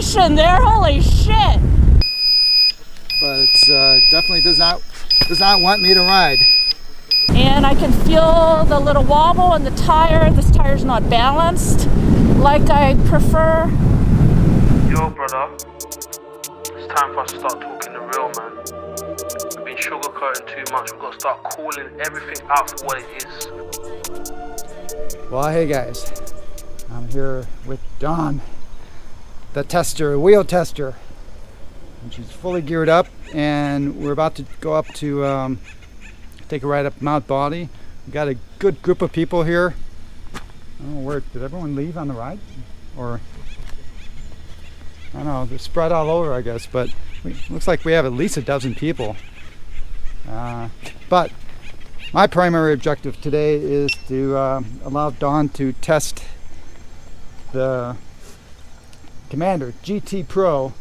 acceleration there, holy shit. But it's definitely does not want me to ride. And I can feel the little wobble in the tire. This tire's not balanced like I prefer. Yo, brother, it's time for us to start talking the real, man. We've been sugarcoating too much. We've got to start calling everything out for what it is. Well, hey guys, I'm here with Dawn, the tester, wheel tester. And she's fully geared up, and we're about to go up to take a ride up Mount Baldy. We got a good group of people here. I don't know where, did everyone leave on the ride? Or, I don't know, they're spread all over, I guess, but looks like we have at least a dozen people. But my primary objective today is to allow Dawn to test the Commander GT Pro,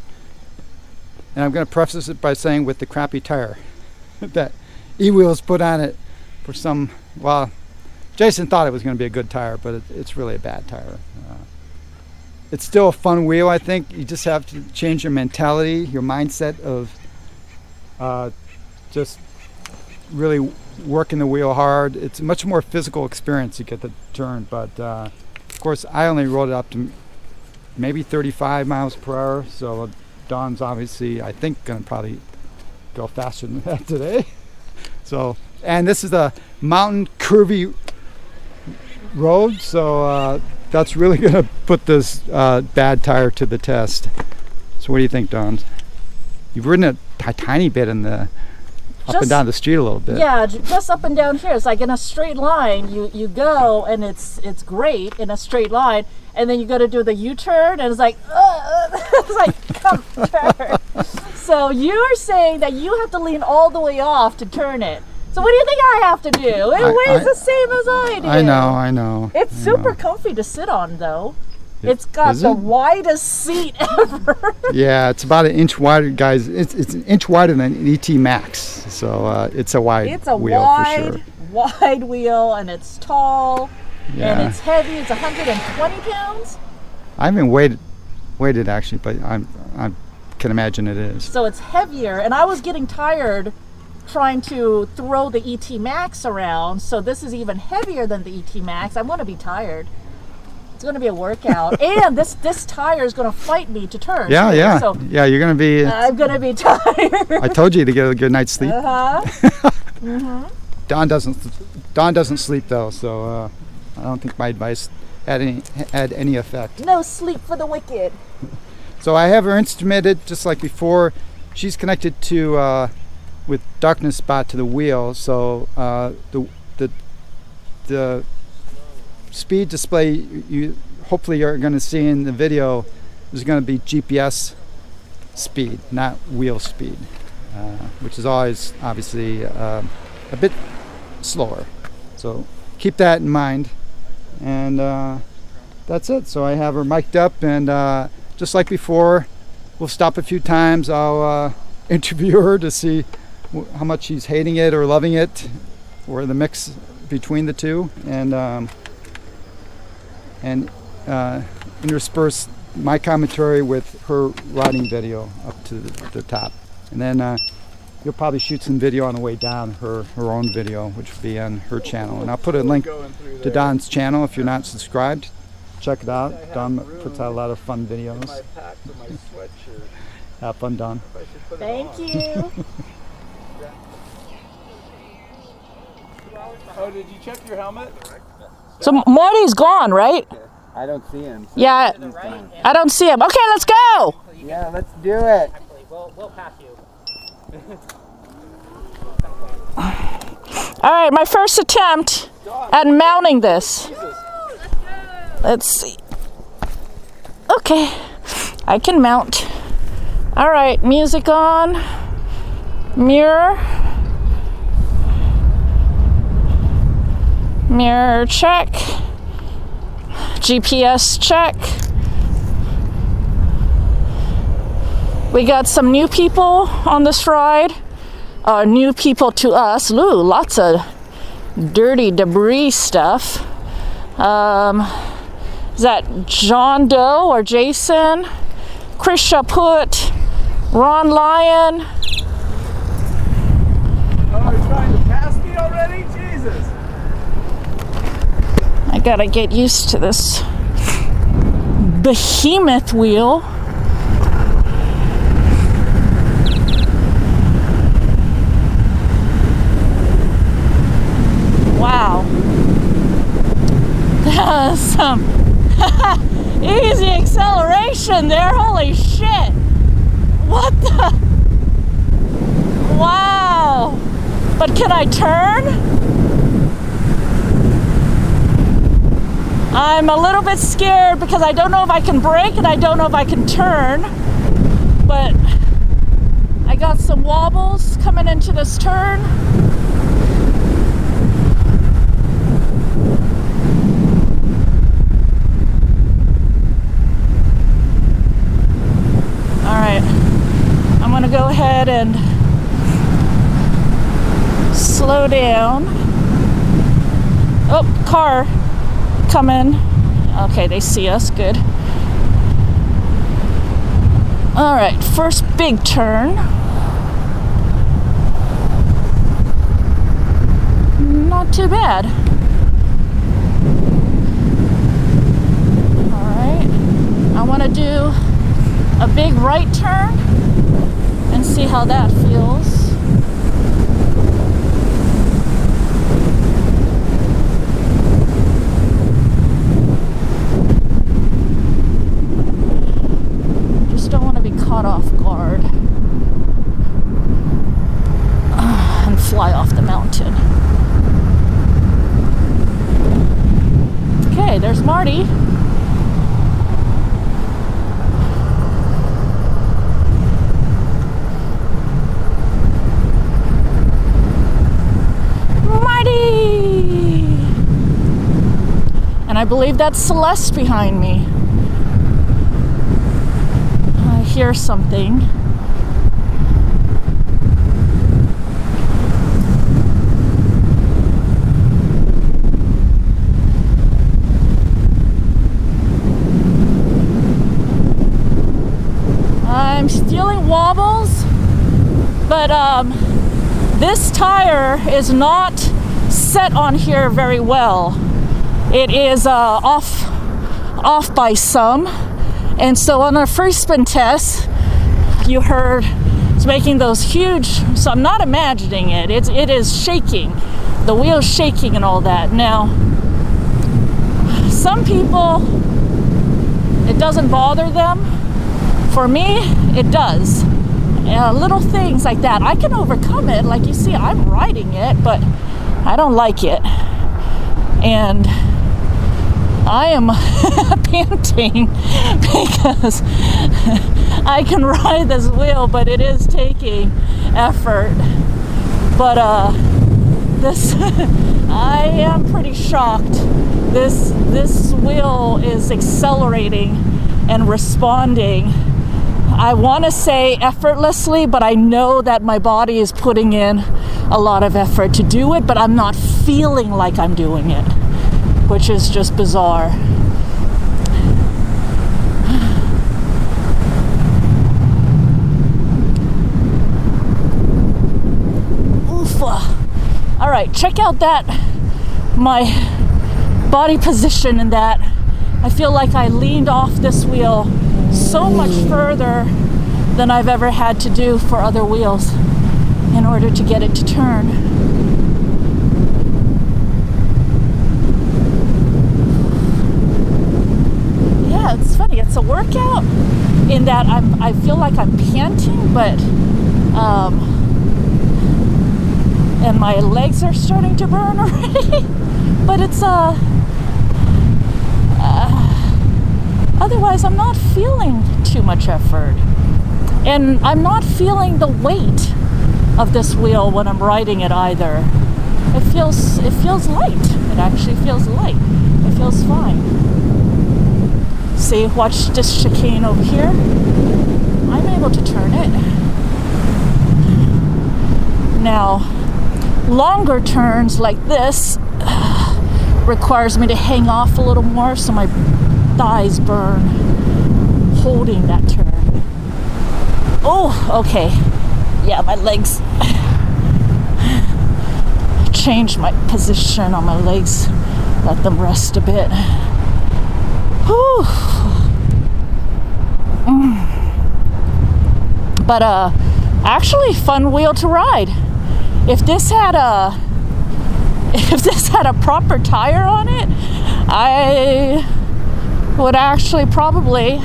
and I'm going to preface it by saying with the crappy tire that E-Wheels put on it for some, well, Jason thought it was going to be a good tire, but it's really a bad tire. It's still a fun wheel, I think. You just have to change your mentality, your mindset of just really working the wheel hard. It's a much more physical experience to get the turn, but of course I only rode it up to maybe 35 miles per hour, so Dawn's obviously, I think, gonna probably go faster than that today. So, and this is a mountain curvy road, so that's really gonna put this bad tire to the test. So what do you think, Dawn? You've ridden it a tiny bit in the up and down the street a little bit. Yeah, just up and down here. It's like in a straight line. You go, and it's great in a straight line, and then you got to do the U-turn, and it's like, it's like, come turn. So you're saying that you have to lean all the way off to turn it. So what do you think I have to do? It weighs the same as I do. I know. It's super comfy to sit on, though. It's got the widest seat ever. Yeah, it's about an inch wider, guys. It's an inch wider than an ET Max, so it's a wide wheel for sure. Wide wheel, and it's tall, and it's heavy. It's 120 pounds. I haven't weighed it actually, but I can imagine it is. So it's heavier, and I was getting tired trying to throw the ET Max around, so this is even heavier than the ET Max. I'm going to be tired. It's going to be a workout, and this tire is going to fight me to turn. Yeah. So yeah, you're going to be. I'm going to be tired. I told you to get a good night's sleep. Mm-hmm. Dawn doesn't sleep though, so I don't think my advice had any effect. No sleep for the wicked. So I have her instrumented just like before. She's connected to with darkness spot to the wheel, so the speed display you hopefully you're going to see in the video is going to be GPS speed, not wheel speed, which is always obviously a bit slower. So keep that in mind, and that's it. So I have her mic'd up, and just like before, we'll stop a few times. I'll interview her to see how much she's hating it or loving it, or the mix between the two, and intersperse my commentary with her riding video up to the top, and then you'll probably shoot some video on the way down, her own video, which will be on her channel, and I'll put a link to Dawn's channel if you're not subscribed. Check it out. Dawn puts out a lot of fun videos. Have fun, Dawn. Thank you. Oh, did you check your helmet? So Marty's gone, right? I don't see him. So Yeah, I don't see him. Okay, let's go. yeah, let's do it. We'll pass you. All right, my first attempt at mounting this. Let's see. Okay, I can mount. All right, music on. Mirror. Mirror check. GPS check. We got some new people on this ride. New people to us. Ooh, lots of dirty debris stuff. Is that John Doe or Jason? Krisha Put, Ron Lyon. Oh, you're trying to pass me already? Jesus. I gotta get used to this behemoth wheel. Wow. That was some easy acceleration there. Holy shit. What the? Wow. But can I turn? I'm a little bit scared because I don't know if I can brake and I don't know if I can turn. But I got some wobbles coming into this turn. Alright, I'm gonna go ahead and slow down. Oh, car coming. Okay, they see us, good. Alright, first big turn. Not too bad. Alright, I want to do a big right turn and see how that feels. Just don't want to be caught off guard and fly off the mountain. Okay, there's Marty. And I believe that's Celeste behind me. I hear something. I'm feeling wobbles, but this tire is not set on here very well. It is off by some, and so on our free spin test, you heard it's making those huge. So I'm not imagining it. It is shaking, the wheel's shaking and all that. Now, some people, it doesn't bother them. For me, it does. Little things like that, I can overcome it. Like you see, I'm riding it, but I don't like it, and I am panting because I can ride this wheel, but it is taking effort. But this, I am pretty shocked. This wheel is accelerating and responding. I want to say effortlessly, but I know that my body is putting in a lot of effort to do it, but I'm not feeling like I'm doing it, which is just bizarre. Oof. All right, check out that, my body position in that. I feel like I leaned off this wheel so much further than I've ever had to do for other wheels in order to get it to turn. Yeah, it's funny. It's a workout in that I feel like I'm panting, but and my legs are starting to burn already. But it's otherwise, I'm not feeling too much effort, and I'm not feeling the weight of this wheel when I'm riding it either. It feels light. It actually feels light. It feels fine. See, watch this chicane over here. I'm able to turn it. Now, longer turns like this requires me to hang off a little more so my thighs burn holding that turn. Oh, okay. Yeah, my legs. Change my position on my legs. Let them rest a bit. Whew. But actually fun wheel to ride. If this had a proper tire on it, I would actually probably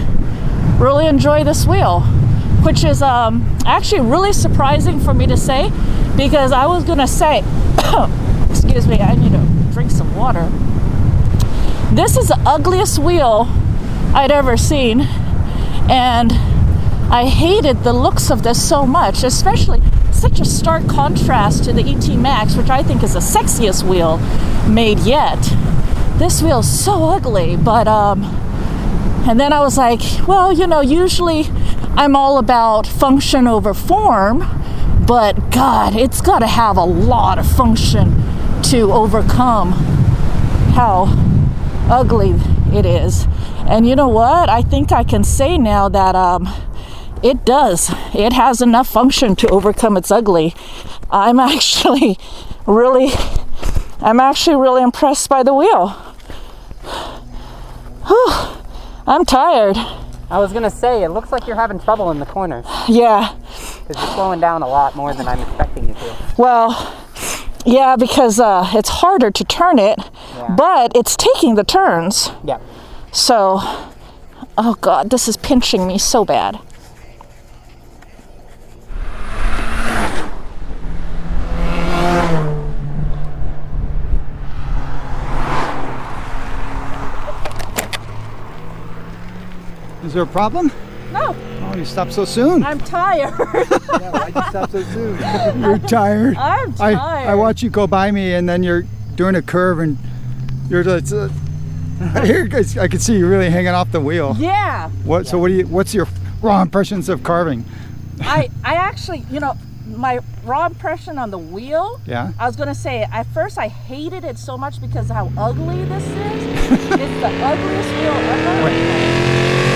really enjoy this wheel, which is actually really surprising for me to say, because I was gonna say excuse me, I need to drink some water. This is the ugliest wheel I'd ever seen, and I hated the looks of this so much, especially such a stark contrast to the ET Max, which I think is the sexiest wheel made yet. This wheel is so ugly, but and then I was like, well, you know, usually I'm all about function over form, but God, it's got to have a lot of function to overcome how ugly it is. And you know what? I think I can say now that it does. It has enough function to overcome its ugly. I'm actually really impressed by the wheel. Whew. I'm tired. I was gonna say, it looks like you're having trouble in the corners. Yeah. Because you're slowing down a lot more than I'm expecting you to. Well, yeah, because it's harder to turn it, but it's taking the turns. Yeah. So, oh God, this is pinching me so bad. Is there a problem? No, Oh, you stopped so soon. I'm tired. Yeah, why'd you stop so soon? You're tired. I'm tired. I watch you go by me, and then you're doing a curve, and you're just. Here, I can see you really hanging off the wheel. Yeah. What? So what's your raw impressions of carving? I actually, you know, my raw impression on the wheel, Yeah. I was gonna say, at first I hated it so much because of how ugly this is. It's the ugliest wheel ever.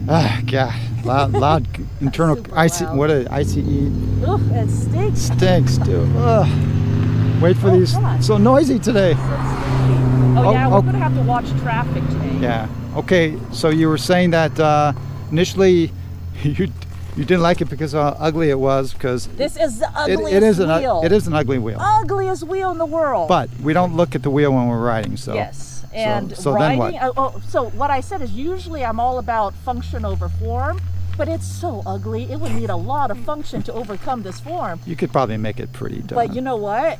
Ah, God, loud internal Super IC. loud. What a ICE Oof, it stinks. stinks, dude. Ugh. Wait for these. God. So noisy today. Oh yeah, oh. we're gonna have to watch traffic today. Yeah. Okay. So you were saying that initially you didn't like it because of how ugly it was, because This is the ugliest it is wheel. it is an ugly wheel. Ugliest wheel in the world. But we don't look at the wheel when we're riding. So yes. And so then riding, what? So what I said is usually I'm all about function over form, but it's so ugly. It would need a lot of function to overcome this form. You could probably make it pretty done. But you know what?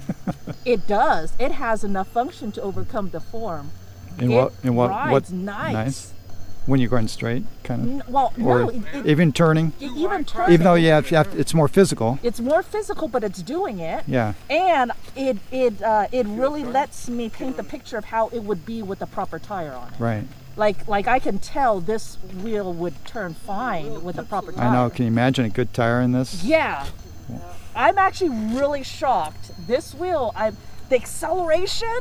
It does. It has enough function to overcome the form. in it what rides nice. When you're going straight, kind of, Well, or no, even turning. even turning. Even though it's more physical. It's more physical, but it's doing it. Yeah. And it really lets me paint the picture of how it would be with a proper tire on it. Right. Like I can tell this wheel would turn fine with a proper tire. I know. Can you imagine a good tire in this? Yeah. I'm actually really shocked. This wheel, the acceleration,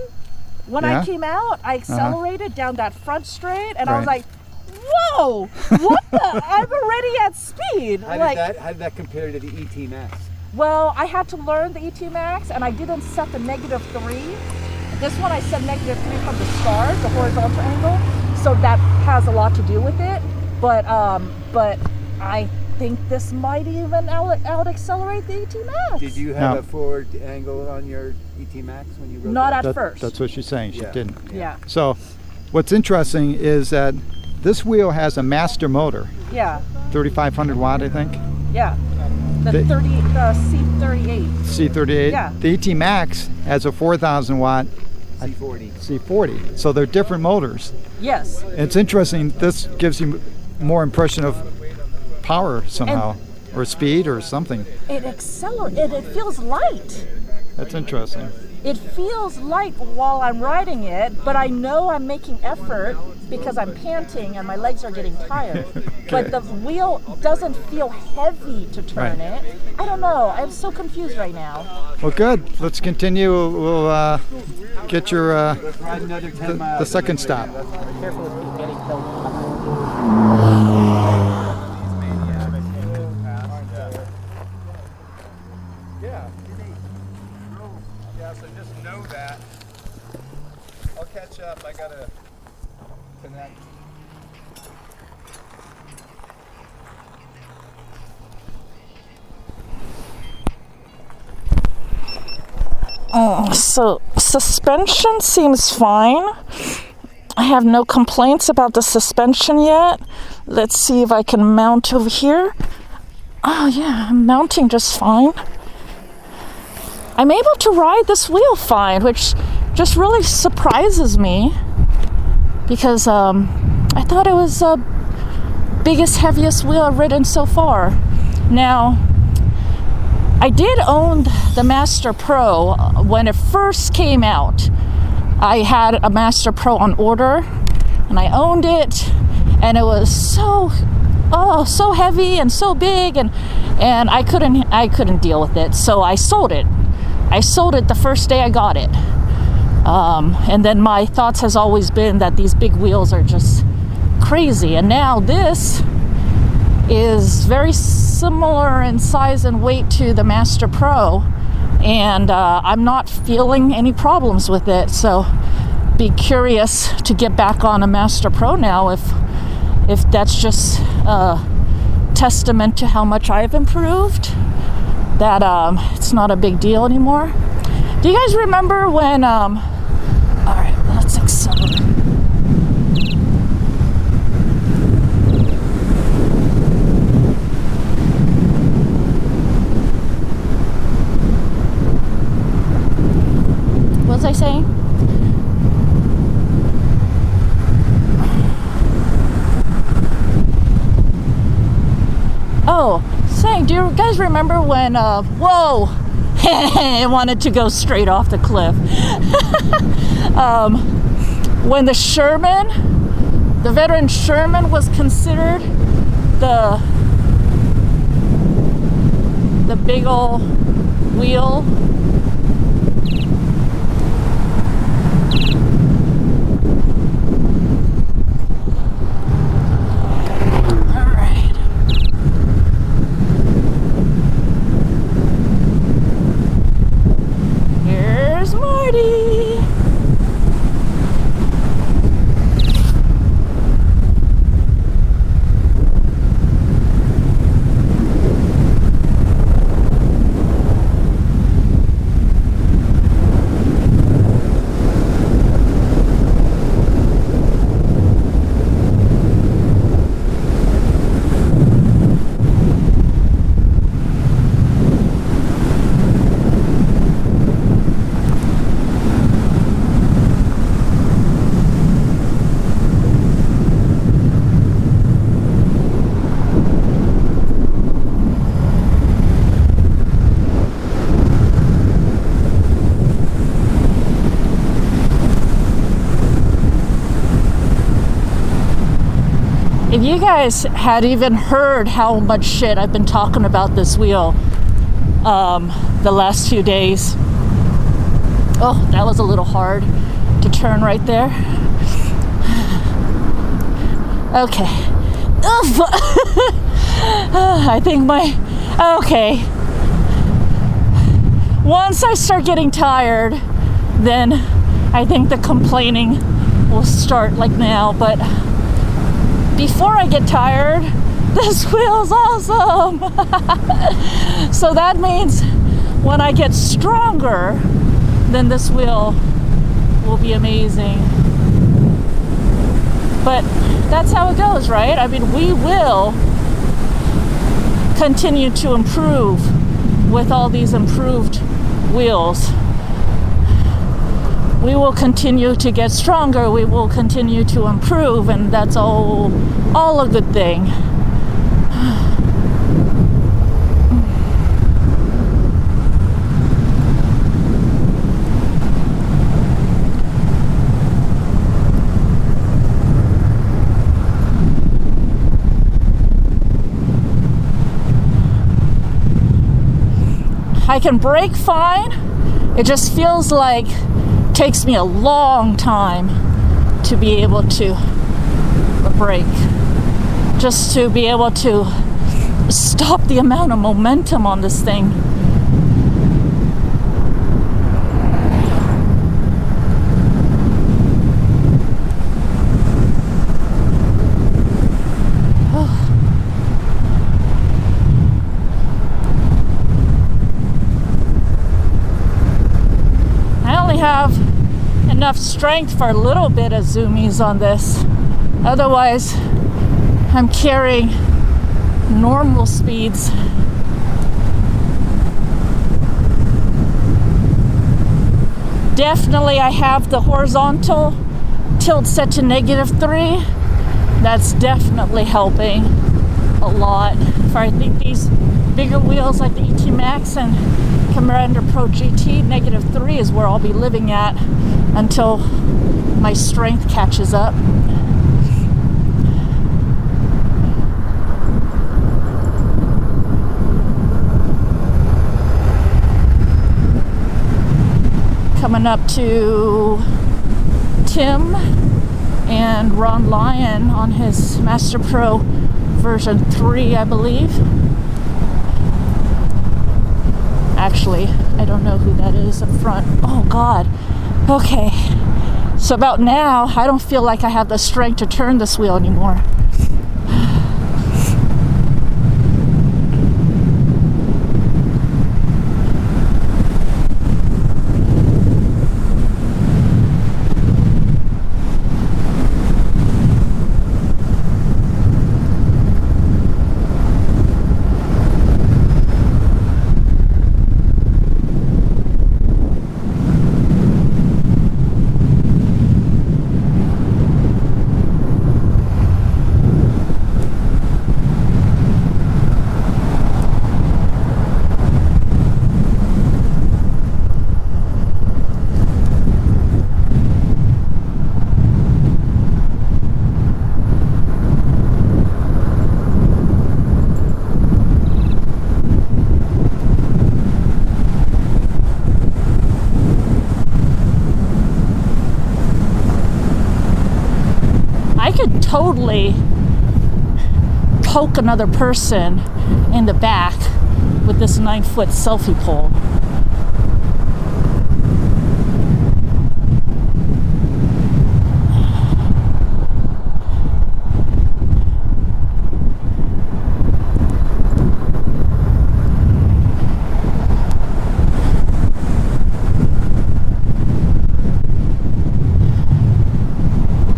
when Yeah? I came out, I accelerated down that front straight, and I was Right. like, whoa, what the? I'm already at speed. How did that compare to the ET Max? Well, I had to learn the ET Max, and I didn't set the -3. This one I set -3 from the start, the horizontal angle, so that has a lot to do with it. But I think this might even out accelerate the ET Max. Did you have No. a forward angle on your ET Max when you rode Not that? at first. That's what she's saying. She Yeah. didn't. Yeah, So, what's interesting is that this wheel has a master motor, yeah, 3,500 watt, I think. yeah. The The- C38. C38. Yeah. The ET Max has a 4,000 watt C40. C40. So they're different motors. Yes. It's interesting. This gives you more impression of power somehow, or speed or something. It accelerates. It feels light. That's interesting. it feels light while I'm riding it, but I know I'm making effort because I'm panting and my legs are getting tired. But the wheel doesn't feel heavy to turn Right. it. I don't know. I'm so confused right now. Well, good. Let's continue. We'll get your Let's ride another 10 miles. the second stop. Careful of you getting killed. Yeah, so just know that. I'll catch up. I gotta connect. So suspension seems fine. I have no complaints about the suspension yet. Let's see if I can mount over here. Oh yeah, I'm mounting just fine. I'm able to ride this wheel fine, which just really surprises me because I thought it was the biggest, heaviest wheel I've ridden so far. Now, I did own the Master Pro when it first came out. I had a Master Pro on order and I owned it, and it was so heavy and so big, and I couldn't deal with it, so I sold it. I sold it the first day I got it. And then my thoughts has always been that these big wheels are just crazy, and now this is very similar in size and weight to the Master Pro, and I'm not feeling any problems with it. So be curious to get back on a Master Pro now if that's just a testament to how much I've improved, that it's not a big deal anymore. Do you guys remember when all right, let's accelerate. What was I saying? Oh, saying, do you guys remember when, whoa, I wanted to go straight off the cliff. When the Sherman, the veteran Sherman was considered the big ol' wheel. If you guys had even heard how much shit I've been talking about this wheel the last few days. Oh, that was a little hard to turn right there. Okay. I think okay. Once I start getting tired, then I think the complaining will start like now, but before I get tired, this wheel's awesome. So that means when I get stronger, then this wheel will be amazing. But that's how it goes, right? I mean, we will continue to improve with all these improved wheels. We will continue to get stronger, we will continue to improve, and that's all a good thing. I can brake fine. It just feels like it takes me a long time to be able to brake. Just to be able to stop the amount of momentum on this thing. Have enough strength for a little bit of zoomies on this. Otherwise, I'm carrying normal speeds. Definitely, I have the horizontal tilt set to -3. That's definitely helping a lot. For I think these bigger wheels like the ET Max and Commander Pro GT, -3 is where I'll be living at until my strength catches up. Coming up to Tim and Ron Lyon on his Master Pro version 3, I believe. Actually, I don't know who that is up front. Oh God. Okay. So about now, I don't feel like I have the strength to turn this wheel anymore. Totally poke another person in the back with this 9-foot selfie pole.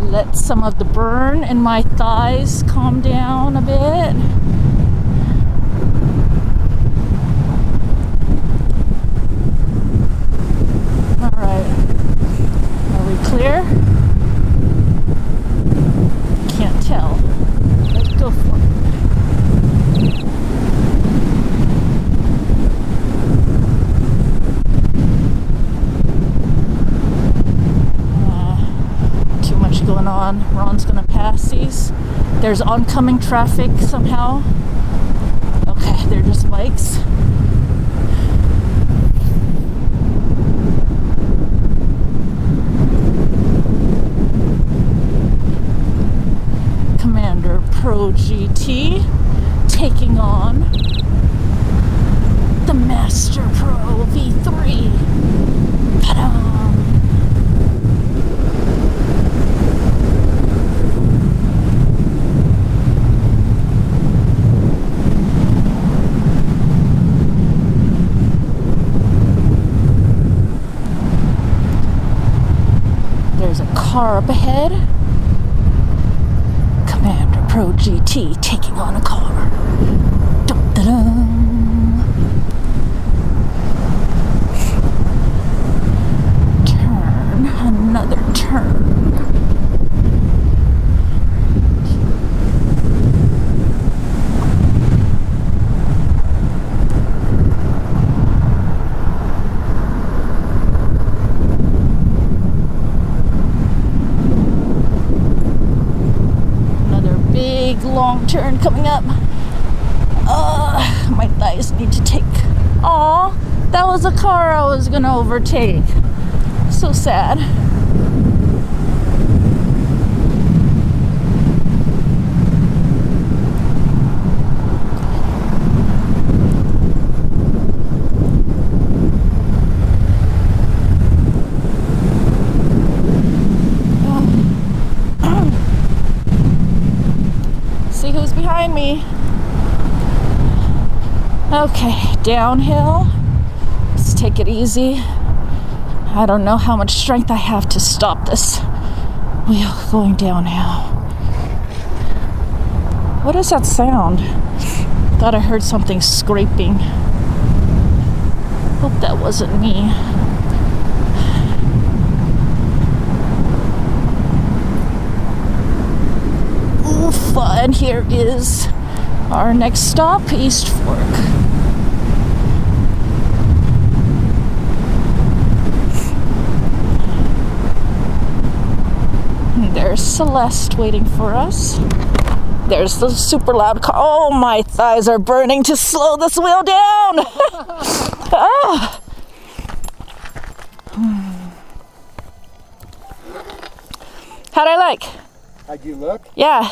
Let some of the burn in my thighs calm down a bit. All right, are we clear? Can't tell. Let's go for it. Going on. Ron's gonna pass these. There's oncoming traffic somehow. Okay, they're just bikes. Commander Pro GT taking on the Master Pro V3. Ta-da! Car up ahead. Commander Pro GT taking on a car. Dum, da, dum. Turn, another turn. Long turn coming up. My thighs need to take. Aw, That was a car I was gonna overtake. So sad. See who's behind me. Okay, downhill. Let's take it easy. I don't know how much strength I have to stop this wheel going downhill. What is that sound? Thought I heard something scraping. Hope that wasn't me. Oof, and here is our next stop, East Fork. There's Celeste waiting for us. There's the super loud car. Oh, my thighs are burning to slow this wheel down. Ah. How'd I like? How'd you look? Yeah.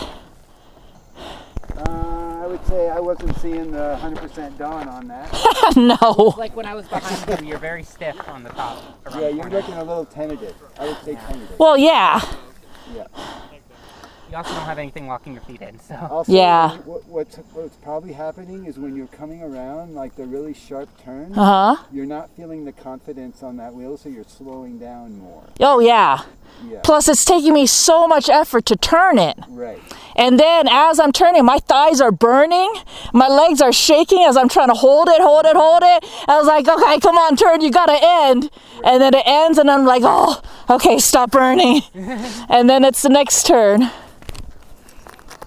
I would say I wasn't seeing the 100% dawn on that. No. Like when I was behind you, you're very stiff on the top. around Yeah, the you're corner. looking a little tentative. I would say tentative. Well, yeah. Yeah. You also don't have anything locking your feet in, so. Also, Yeah. what's probably happening is when you're coming around like the really sharp turns, Uh-huh. you're not feeling the confidence on that wheel, so you're slowing down more. Oh, yeah. Yeah. Plus, it's taking me so much effort to turn it. Right. And then as I'm turning, my thighs are burning. My legs are shaking as I'm trying to hold it. I was like, okay, come on, turn. You got to end. And then it ends, and I'm like, oh, okay, stop burning. And then it's the next turn.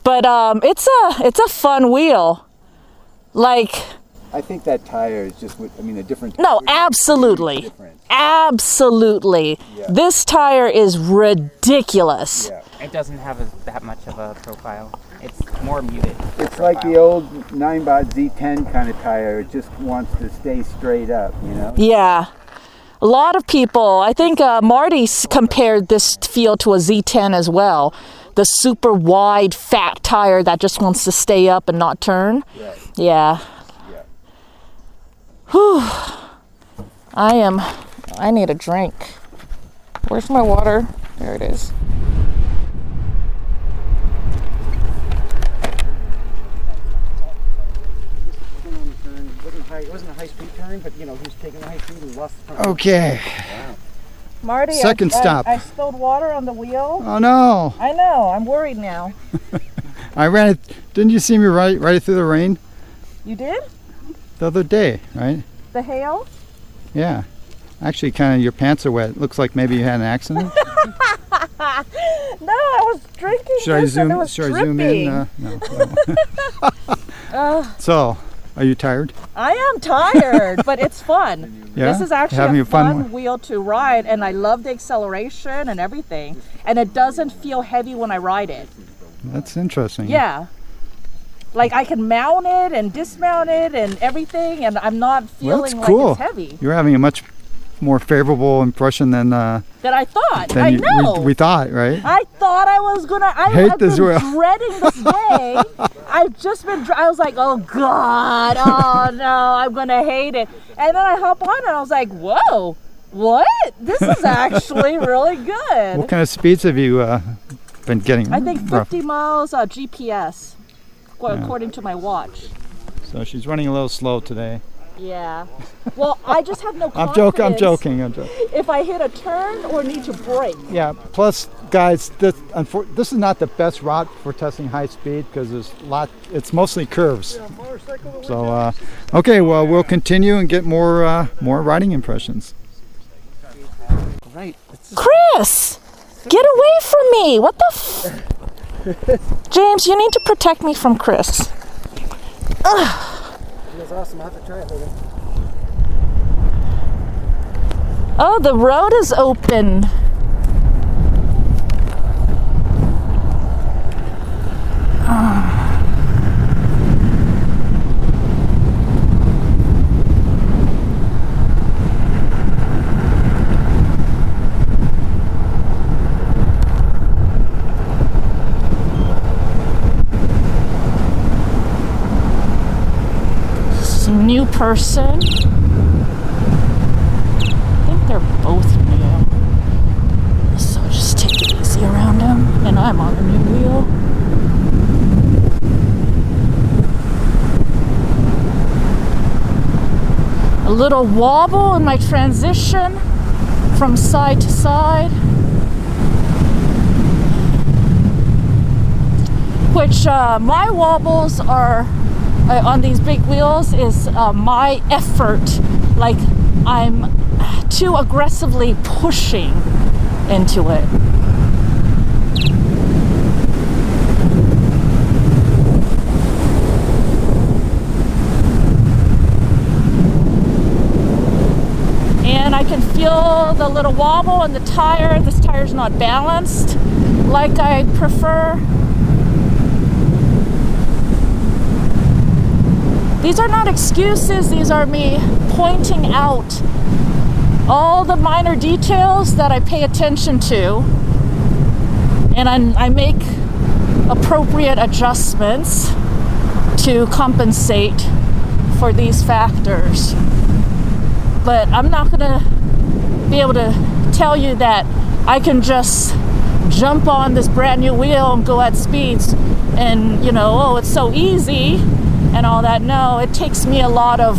But it's a fun wheel. Like, I think that tire is just, a different. no, tire is absolutely. different. Absolutely. Yeah. This tire is ridiculous. Yeah. It doesn't have that much of a profile. It's more muted. It's like the old 9-bot Z10 kind of tire. It just wants to stay straight up, you know? Yeah. A lot of people, I think Marty compared this feel to a Z10 as well. The super wide, fat tire that just wants to stay up and not turn. Right. Yeah. Yeah. Whew. I need a drink. Where's my water? There it is. It wasn't a high-speed turn, but, he was taking a high speed and lost the front. Okay. Marty, Second stop. I spilled water on the wheel. Oh no! I know. I'm worried now. I ran it. Didn't you see me right through the rain You did? the other day? Right? The hail? Yeah. Actually, kind of your pants are wet. Looks like maybe you had an accident. No, I was drinking. Should I this and it zoom? was Should I zoom in? No. So, are you tired? I am tired, but it's fun. Yeah. This is actually Having a a fun fun one. wheel to ride, and I love the acceleration and everything. And it doesn't feel heavy when I ride it. That's interesting. Yeah. Like I can mount it and dismount it and everything, and I'm not Well, feeling that's like cool. it's heavy. You're having a much more favorable impression than That I thought. I know. we thought, right? I thought I was gonna. Hate I've this been wheel. dreading this day. I've just been. I was like, oh God, oh no, I'm gonna hate it. And then I hop on and I was like, whoa, what? This is actually really good. What kind of speeds have you been getting? I think rough? 50 miles GPS, according to my watch. So she's running a little slow today. Yeah. Well, I just have no I'm confidence. joking. If I hit a turn or need to brake. Yeah. Plus, guys, this is not the best route for testing high speed because it's mostly curves. So, okay. Well, we'll continue and get more riding impressions. Right. Chris, get away from me! What the? James, you need to protect me from Chris. Ugh. It was awesome. I'll have to try it later. Oh, the road is open. new person. I think they're both new. So just take it easy around him. And I'm on a new wheel. A little wobble in my transition from side to side. Which my wobbles are on these big wheels is my effort, like I'm too aggressively pushing into it. And I can feel the little wobble in the tire. This tire's not balanced like I prefer. These are not excuses, these are me pointing out all the minor details that I pay attention to, and I make appropriate adjustments to compensate for these factors. But I'm not gonna be able to tell you that I can just jump on this brand new wheel and go at speeds and, you know, oh, it's so easy and all that. No, it takes me a lot of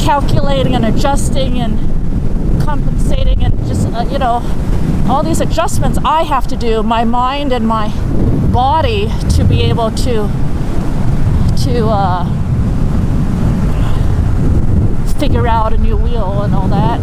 calculating and adjusting and compensating and just, you know, all these adjustments I have to do, my mind and my body, to be able to figure out a new wheel and all that.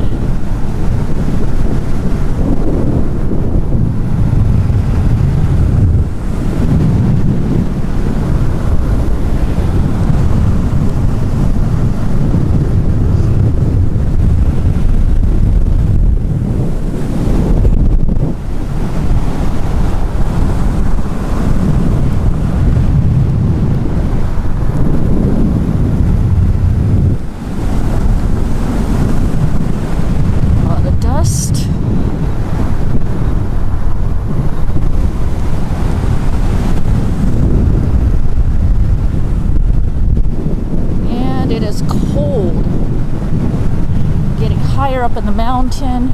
Up in the mountain.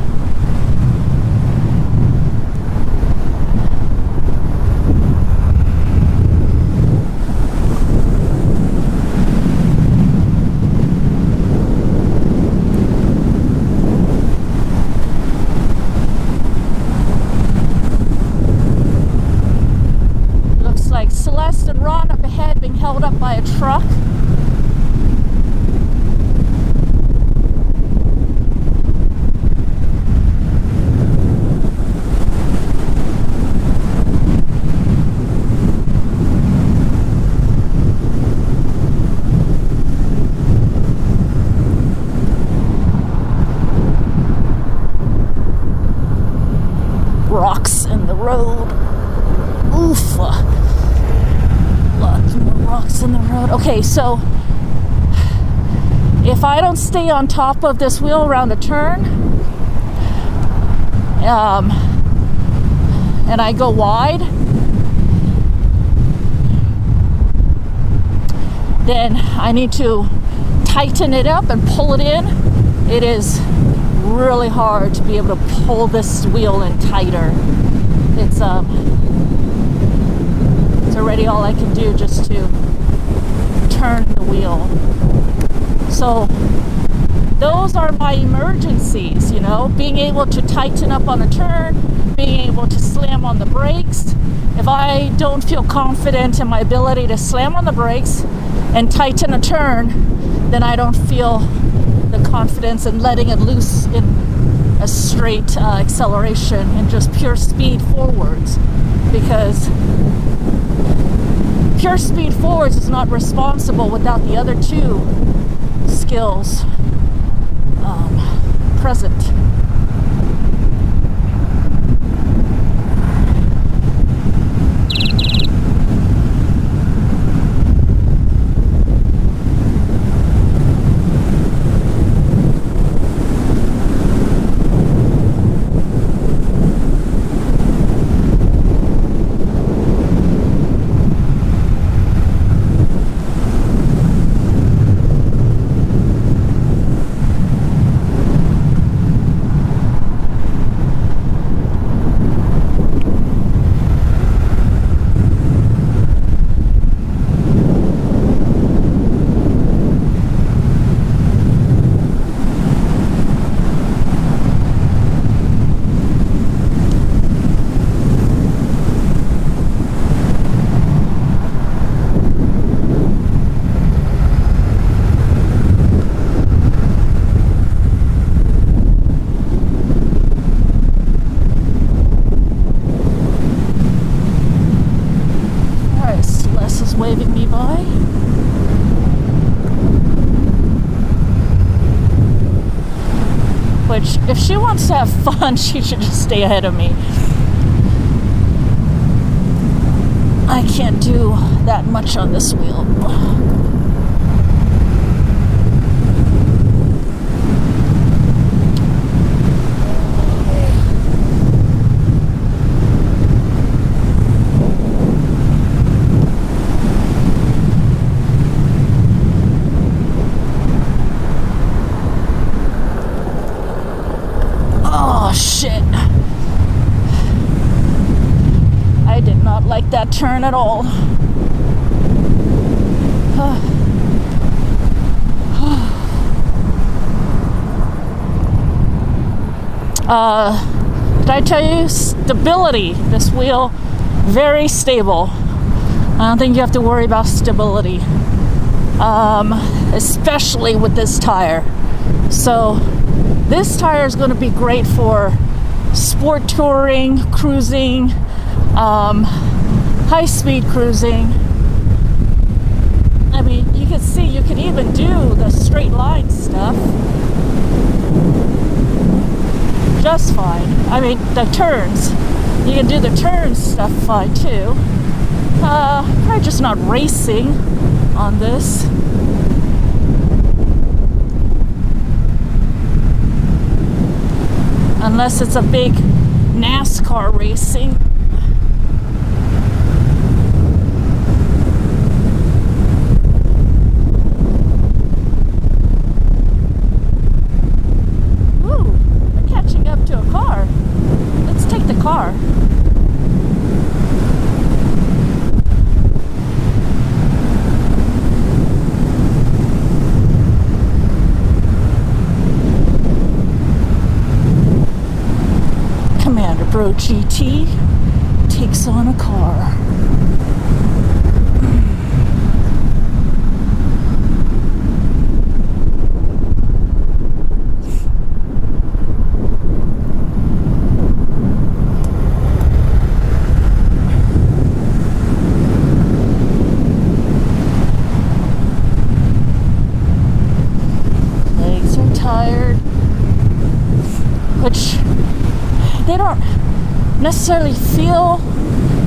Looks like Celeste and Ron up ahead being held up by a truck. Rocks in the road. Oof. Lots more rocks in the road. Okay, so if I don't stay on top of this wheel around a turn, and I go wide, then I need to tighten it up and pull it in. It is really hard to be able to pull this wheel in tighter. It's already all I can do just to turn the wheel. So those are my emergencies, you know, being able to tighten up on a turn, being able to slam on the brakes. If I don't feel confident in my ability to slam on the brakes and tighten a turn, then I don't feel the confidence in letting it loose in a straight acceleration and just pure speed forwards, because pure speed forwards is not responsible without the other two skills present. wants to have fun, she should just stay ahead of me. I can't do that much on this wheel. Oh shit. I did not like that turn at all. Did I tell you? Stability. This wheel, very stable. I don't think you have to worry about stability. Especially with this tire. So this tire is going to be great for sport touring, cruising, high-speed cruising. I mean, you can see you can even do the straight line stuff just fine. I mean, the turns. You can do the turns stuff fine too. Probably just not racing on this. Unless it's a big NASCAR racing. Ooh, we're catching up to a car. Let's take the car. Commander Bro GT takes on a car. Legs are tired, which they don't necessarily feel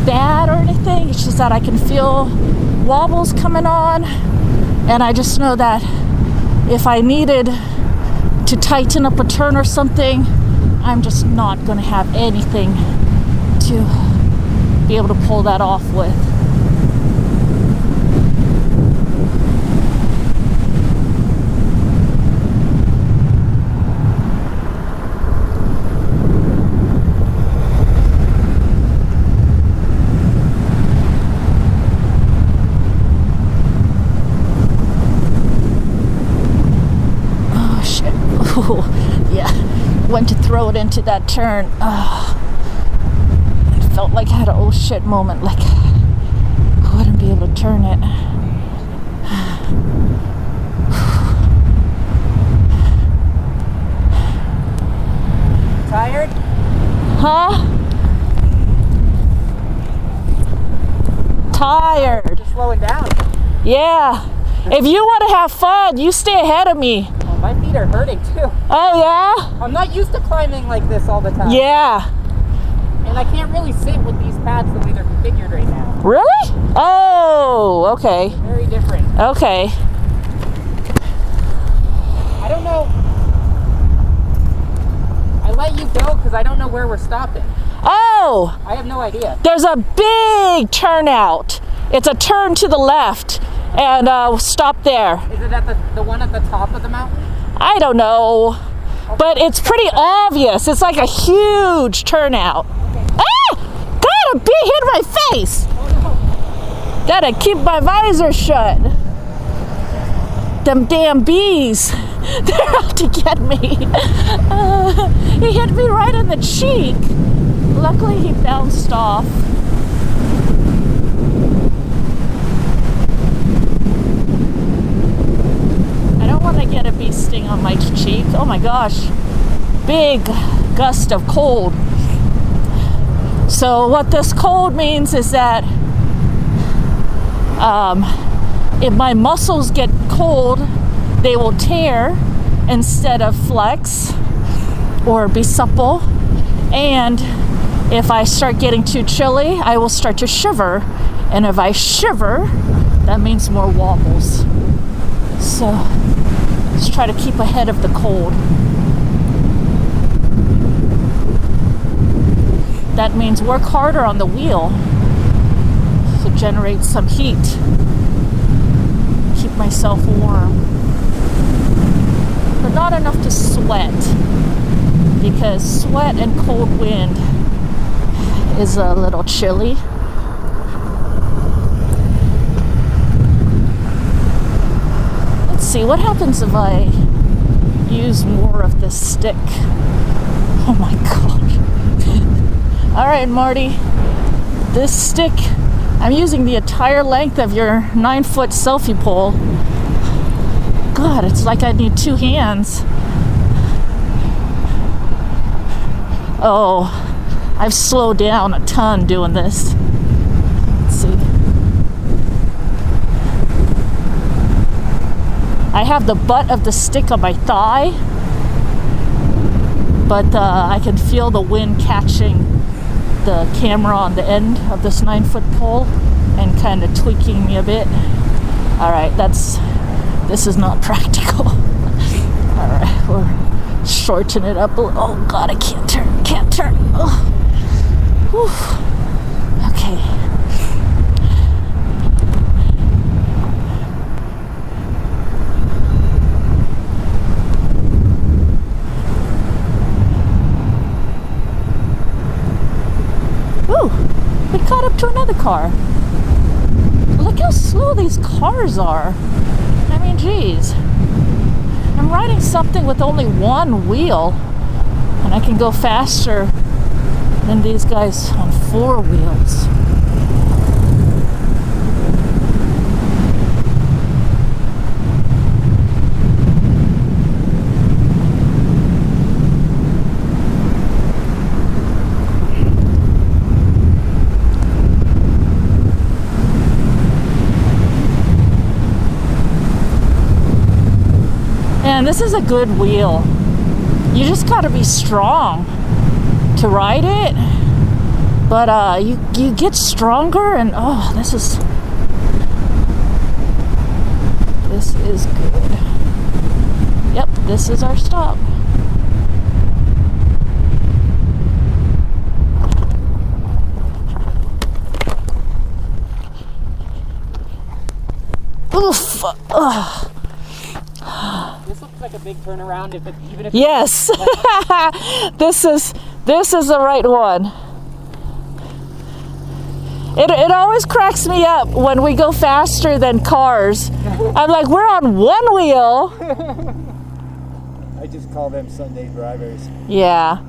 bad or anything. It's just that I can feel wobbles coming on, and I just know that if I needed to tighten up a turn or something, I'm just not going to have anything to be able to pull that off with. Yeah, went to throw it into that turn. It felt like I had an oh shit moment, like I wouldn't be able to turn it. Tired? Huh? Tired. Just slowing down. Yeah. If you want to have fun, you stay ahead of me. Oh, my feet are hurting too. Oh yeah? I'm not used to climbing like this all the time. Yeah. And I can't really sit with these pads the way they're configured right now. Really? Oh, okay. Very different. Okay. I don't know. I let you go because I don't know where we're stopping. Oh, I have no idea. there's a big turnout. It's a turn to the left, and stop there. Is it at the one at the top of the mountain? I don't know, but it's pretty obvious. It's like a huge turnout. Ah! God, a bee hit my face. Oh Gotta keep my visor shut. Them damn bees, they're out to get me. He hit me right in the cheek. Luckily, he bounced off. I don't want to get a bee sting on my cheek. Oh my gosh. Big gust of cold. So what this cold means is that if my muscles get cold, they will tear instead of flex. or be supple. And if I start getting too chilly, I will start to shiver. And if I shiver, that means more wobbles. So let's try to keep ahead of the cold. That means work harder on the wheel to generate some heat. Keep myself warm. But not enough to sweat, because sweat and cold wind is a little chilly. Let's see, what happens if I use more of this stick? Oh my god. All right, Marty, this stick, I'm using the entire length of your 9-foot selfie pole. God, it's like I need 2 hands. Oh, I've slowed down a ton doing this. Let's see. I have the butt of the stick on my thigh, but I can feel the wind catching the camera on the end of this 9-foot pole and kind of tweaking me a bit. All right, this is not practical. All right, we'll shorten it up a little. Oh God, I can't turn. Oh. Whew. Okay. Ooh, we caught up to another car. Look how slow these cars are. I mean, geez. I'm riding something with only one wheel, and I can go faster than these guys on 4 wheels. And this is a good wheel. You just gotta be strong to ride it. But you get stronger, and oh, this is good. Yep, this is our stop. Oof. Ugh. This looks like a big turnaround, even if Yes. This is the right one. It always cracks me up when we go faster than cars. I'm like, we're on one wheel. I just call them Sunday drivers. Yeah.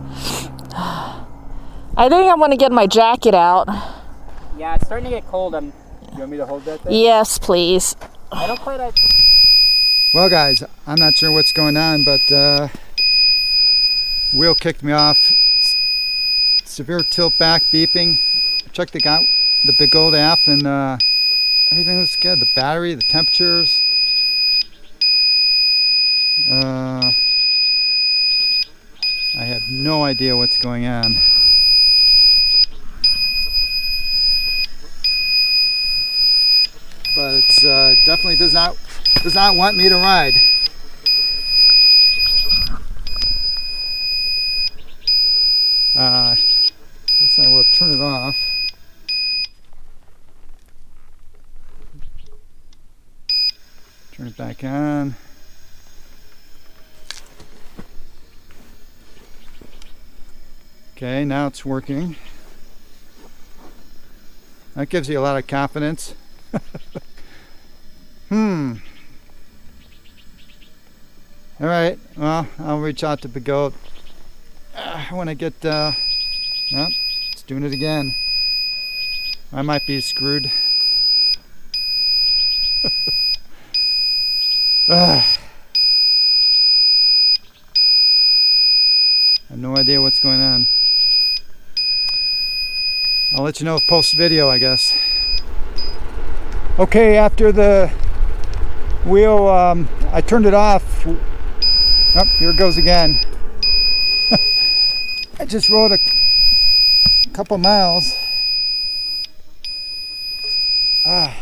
I think I'm gonna get my jacket out. Yeah, it's starting to get cold. You want me to hold that thing? Yes, please. I don't quite. Well, guys, I'm not sure what's going on, but wheel kicked me off. Severe tilt back, beeping. I checked the big old app, and everything was good. The battery, the temperatures. I have no idea what's going on. But it's definitely does not want me to ride. Guess I will turn it off. Turn it back on. Okay, now it's working. That gives you a lot of confidence. All right, well, I'll reach out to Bigot when I get, nope, it's doing it again. I might be screwed. I have no idea what's going on. I'll let you know if post video, I guess. Okay, after the wheel, I turned it off. Oh, here it goes again. I just rode a couple miles. I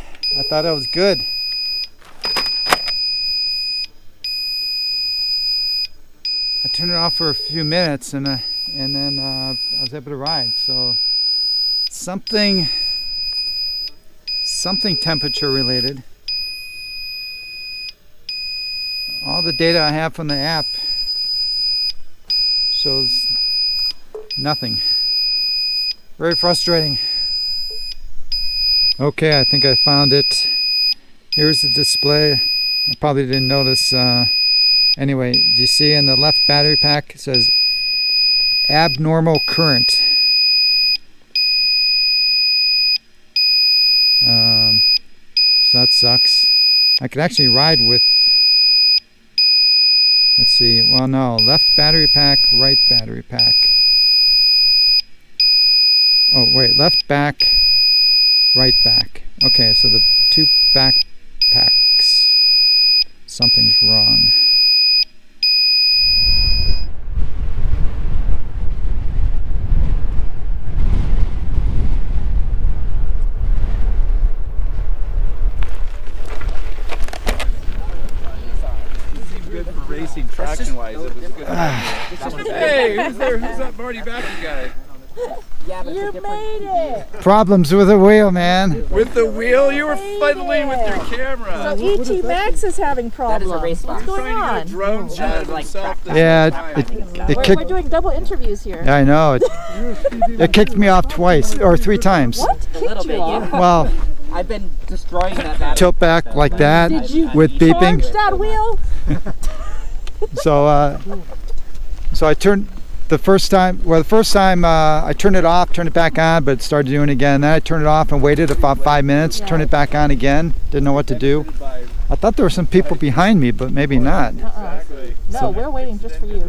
thought I was good. I turned it off for a few minutes and then I was able to ride. So something temperature related. All the data I have from the app shows nothing. Very frustrating. Okay, I think I found it. Here's the display. I probably didn't notice. Anyway, do you see in the left battery pack it says abnormal current. So that sucks. I could actually ride with, let's see, well no, left battery pack, right battery pack. Oh wait, left back, right back. Okay, so the two backpacks. Something's wrong. Good for racing traction wise. It was good. Hey, who's there? Who's that Marty Backer guy? Yeah, but You made it. Problems with the wheel, man. With the wheel, you were fiddling with your camera. So ET Max is having problems. That is a race What's box. going on? Drone shot of like himself. practice. Yeah, it We're kicked. doing double interviews here. I know. It kicked me off twice or 3 times. What A little kicked bit, you off? yeah. Well, I've been destroying that battery. tilt back like that Did you with beeping. charge that wheel? So I turned the first time I turned it off, turned it back on, but started doing it again. Then I turned it off and waited about 5 minutes, turned it back on again. Didn't know what to do. I thought there were some people behind me, but maybe not. No, we're waiting just for you.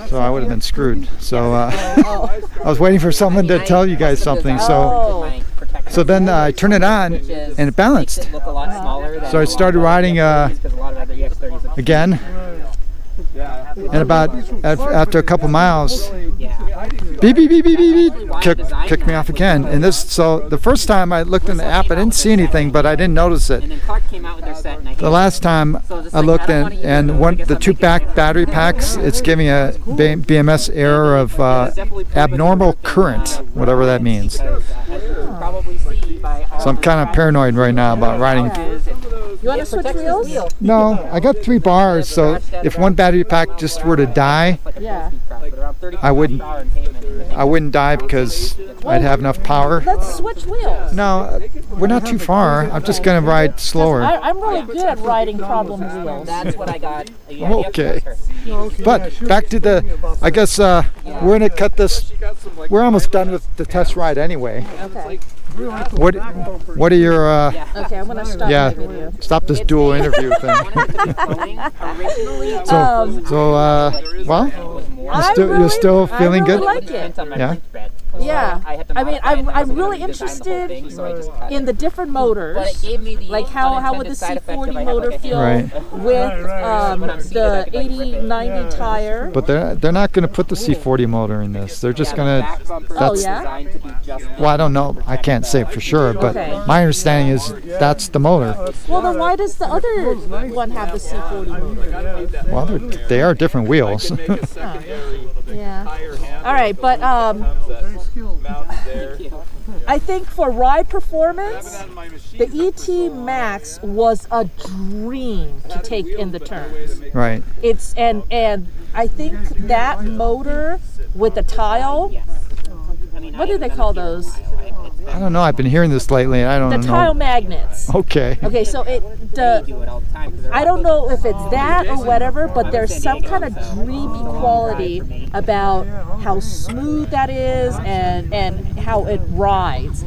So I would have been screwed. So I was waiting for someone to tell you guys something. So then I turned it on and it balanced. So I started riding again. And about after a couple miles, beep beep beep beep beep beep, kicked me off again. And so the first time I looked in the app, I didn't see anything, but I didn't notice it. The last time I looked and the two back battery packs, it's giving a BMS error of abnormal current, whatever that means. So I'm kind of paranoid right now about riding. You want to switch wheels? No, I got 3 bars, so if one battery pack just were to die, Yeah. I wouldn't die because I'd have enough power. Let's switch wheels. No, we're not too far. I'm just gonna ride slower. I'm really good at riding problem wheels. That's what I got. Okay. But back to I guess we're gonna cut this. We're almost done with the test ride anyway. Okay. What are your Okay, I'm gonna stop yeah, the video. stop this dual interview thing. Well, you're still feeling I good? really like it. Yeah. Yeah. I mean, I'm really interested in the different motors. Like how would the C40 motor feel Right. with the 80-90 tire? But they're not going to put the C40 motor in this. They're just going to. Oh yeah. Well, I don't know. I can't say for sure, but Okay. my understanding is that's the motor. Well, then why does the other one have the C40 motor? Well, they are different wheels. Yeah. All right, but I think for ride performance, the ET Max was a dream to take in the turns. Right. It's and I think that motor with the tile. What do they call those? I don't know. I've been hearing this lately, and I don't The know. tile magnets. Okay. Okay, so I don't know if it's that or whatever, but there's some kind of dreamy quality about how smooth that is and how it rides.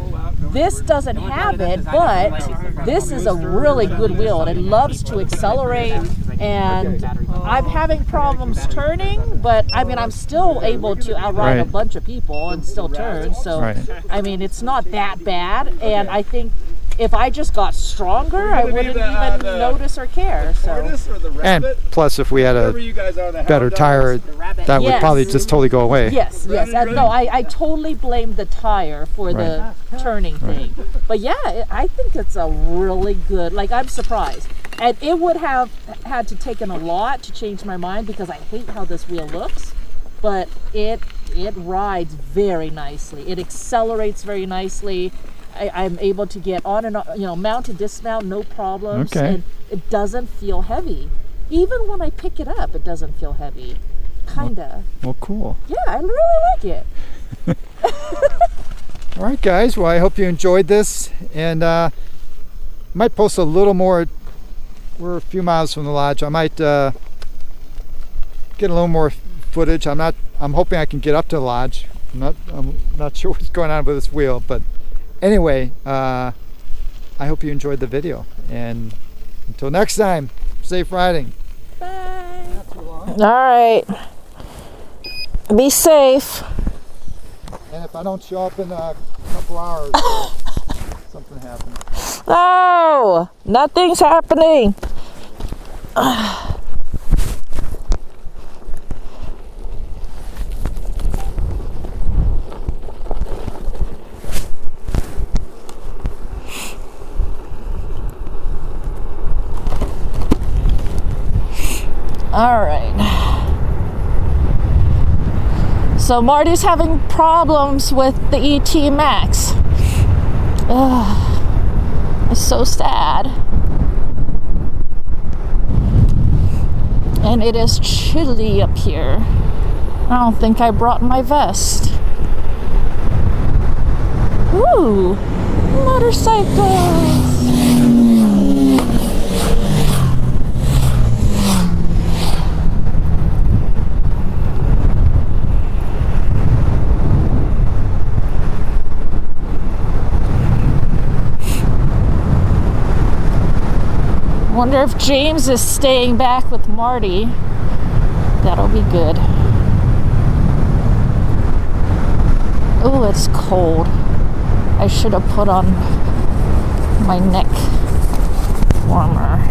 This doesn't have it, but this is a really good wheel and it loves to accelerate, and I'm having problems turning, but I mean I'm still able to outride a bunch of people and still turn, so Right. I mean it's not that bad, and I think if I just got stronger, I wouldn't even notice or care. So. Tortoise or the And rabbit? plus, if we had a Whatever you guys are, the better hound tire, The rabbit. that would Yes. probably just totally go away. Yes, yes. No, I totally blame the tire for the turning thing. But yeah, I think it's a really good, like, I'm surprised. And it would have had to taken a lot to change my mind because I hate how this wheel looks. But it rides very nicely. It accelerates very nicely. I'm able to get on and on, mount to dismount, no problems. Okay. And it doesn't feel heavy. Even when I pick it up, it doesn't feel heavy. Kinda. Well, cool. Yeah, I really like it. All right, guys. Well, I hope you enjoyed this, and might post a little more. We're a few miles from the lodge. I might get a little more footage. I'm hoping I can get up to the lodge. I'm not sure what's going on with this wheel, but anyway, I hope you enjoyed the video, and until next time, safe riding. Bye. All right. Be safe. And if I don't show up in a couple hours, something happens. No, nothing's happening. All right. So Marty's having problems with the ET Max. It's so sad. And it is chilly up here. I don't think I brought my vest. Ooh, motorcycles. Wonder if James is staying back with Marty. That'll be good. Oh, it's cold. I should have put on my neck warmer.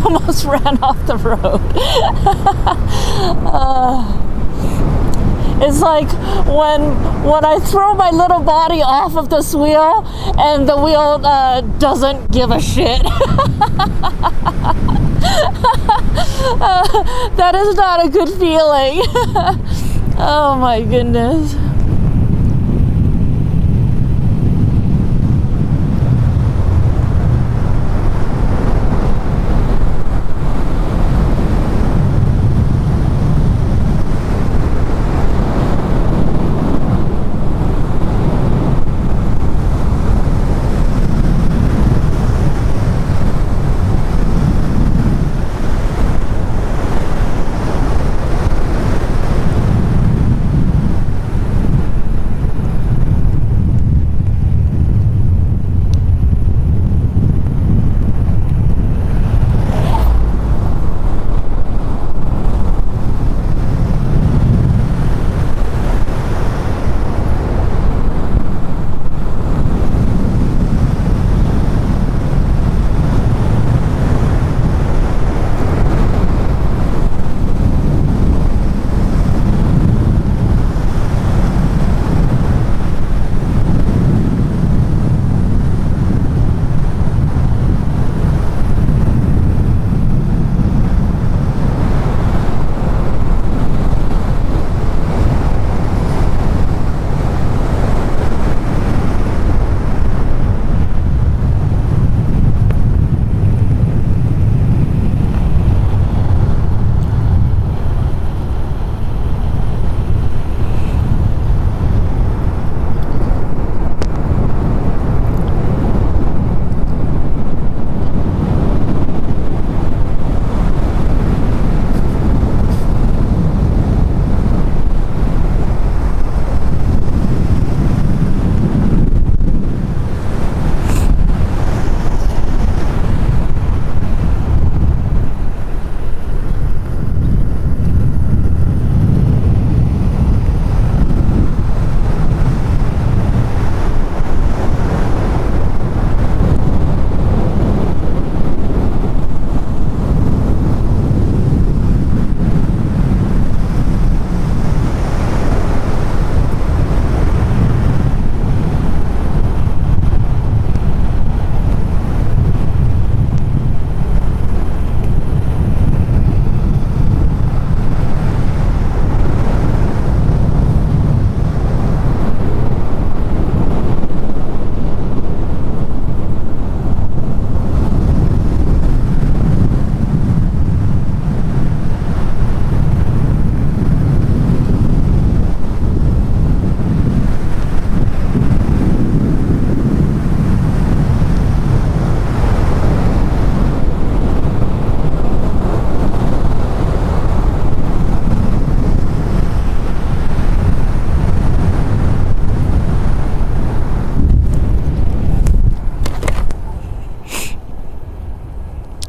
Almost ran off the road. It's like when I throw my little body off of this wheel and the wheel doesn't give a shit. That is not a good feeling. Oh my goodness.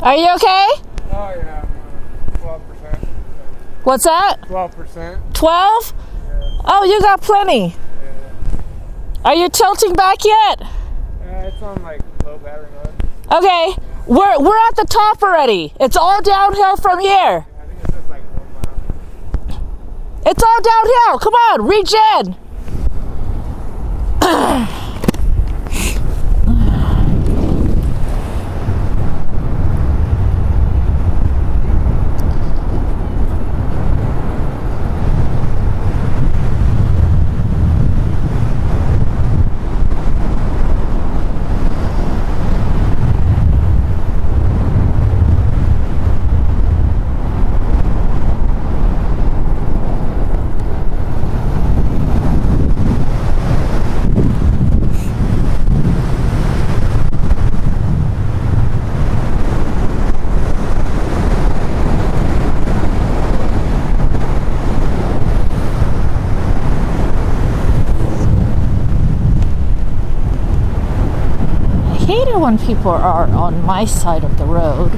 Are you okay? Oh yeah, 12%. What's that? 12%. 12? Yeah. Oh, you got plenty. Are you tilting back yet? It's on like low battery mode. Okay, we're at the top already. It's all downhill from here. I think it's just like 1 mile. It's all downhill. Come on, reach in. I hate it when people are on my side of the road.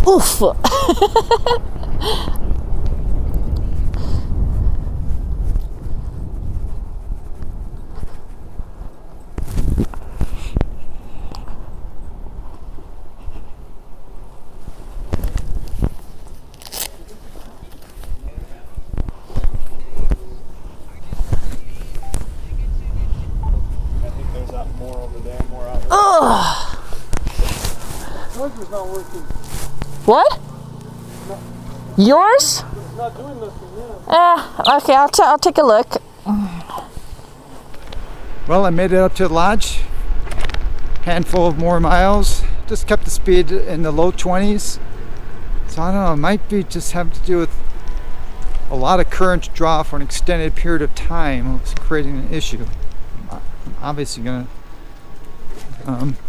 Oof. I think there's more over there, more out there. Ugh. Yours not working. What? Yours? It's not doing nothing, yeah. Okay, I'll take a look. Well, I made it up to the lodge. Handful of more miles. Just kept the speed in the low 20s. So I don't know, it might be just have to do with a lot of current draw for an extended period of time. It's creating an issue. I'm obviously gonna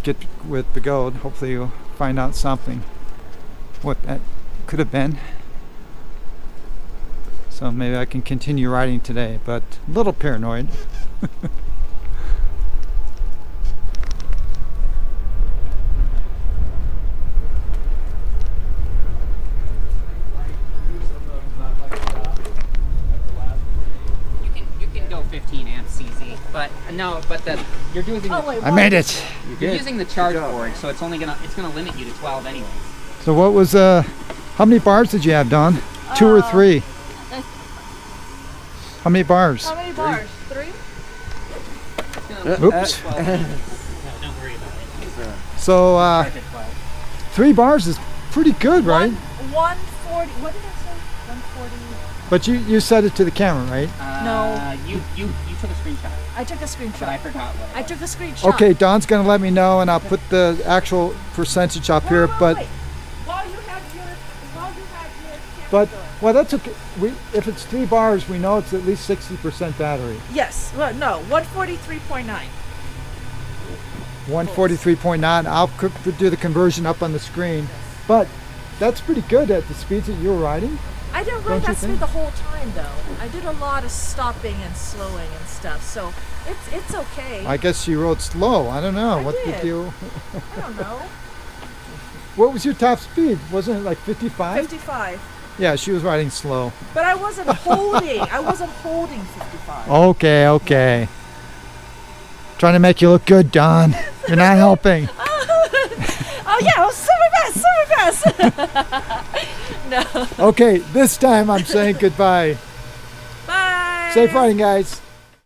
get with Begode. Hopefully you'll find out something. What that could have been. So maybe I can continue riding today, but a little paranoid. You can go 15 amps easy, but no, but you're using I made it. you're using the charge board, so it's gonna limit you to 12 anyways. So what was how many bars did you have, Dawn? 2 or 3? How many bars? How many bars? 3? Oops. Don't worry about it. So Charge at 12. 3 bars is pretty good, right? 140. What did I say? 140. But you said it to the camera, right? No. You took a screenshot, I took a but I screenshot. forgot what. I took a screenshot. Okay, Dawn's gonna let me know, and I'll put the actual percentage up here. But While you have your but well, that's okay. If it's 3 bars, we know it's at least 60% battery. Yes. Well, no. 143.9. 143.9. I'll do the conversion up on the screen. But that's pretty good at the speeds that you were riding. I didn't Don't ride you that speed think? the whole time though. I did a lot of stopping and slowing and stuff, so it's okay. I guess you rode slow. I don't know. I What's the did. deal? I don't know. What was your top speed? Wasn't it like 55? 55. Yeah, she was riding slow. But I wasn't holding. I wasn't holding 55. Okay. Trying to make you look good, Don. You're not helping. Oh yeah, I was super fast. No. Okay, this time I'm saying goodbye. Bye. Safe riding, guys.